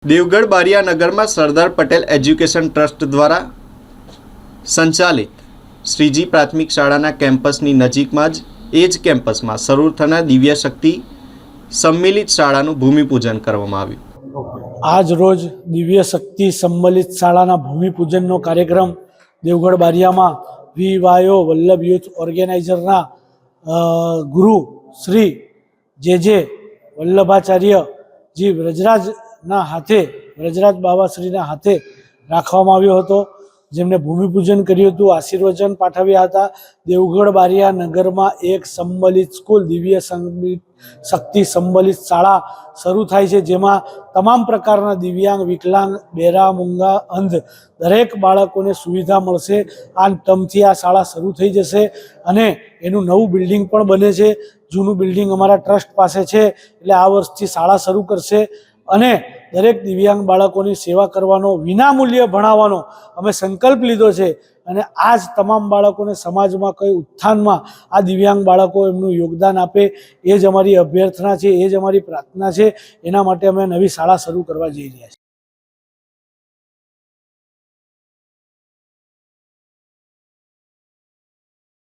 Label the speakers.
Speaker 1: દેવગઢ બારિયા નગરમાં Sardar Patel education trust દ્વારા સંચાલિત શ્રીજી પ્રાથમિક શાળાના કેમ્પસની નજીકમાં જ એ જ કેમ્પસમાં શરૂ થનાર દિવ્ય શક્તિ સંમિલિત શાળાનું ભૂમિપૂજન કરવામાં આવ્યું।
Speaker 2: આજ રોજ દિવ્ય શક્તિ સંમિલિત શાળાના ભૂમિપૂજનનો કાર્યક્રમ દેવગઢ બારિયામાં વીવાયો વલ્લભ યુથ ઓર્ગેનાઇઝરના ગુરુ શ્રી જે વલ્લભાચાર્યજી વ્રજરાજના હાથે વ્રજરાજ બાબાશ્રીના હાથે રાખવામાં આવ્યો હતો, જેમને ભૂમિપૂજન કર્યું હતું, આશીર્વચન પાઠવ્યા હતા। દેવગઢ બારિયા નગરમાં એક સંમિલિત સ્કૂલ દિવ્ય શક્તિ સંમિલિત શાળા શરૂ થાય છે, જેમાં તમામ પ્રકારના દિવ્યાંગ, વિકલાંગ, બેરા, મૂંગા, અંધ દરેક બાળકોને સુવિધા મળશે। આ ટર્મથી આ શાળા શરૂ થઈ જશે અને એનું નવું બિલ્ડિંગ પણ બને છે। જૂનું બિલ્ડિંગ અમારા ટ્રસ્ટ પાસે છે, એટલે આ વર્ષથી શાળા શરૂ કરશે અને દરેક દિવ્યાંગ બાળકોની સેવા કરવાનો, વિનામૂલ્યે ભણાવવાનો અમે સંકલ્પ લીધો છે અને આ જ તમામ બાળકોને સમાજમાં કઈ ઉત્થાનમાં આ દિવ્યાંગ બાળકો એમનું યોગદાન આપે, એ જ અમારી અભ્યર્થના છે, એ જ અમારી પ્રાર્થના છે। એના માટે અમે નવી શાળા શરૂ કરવા જઈ રહ્યા છીએ।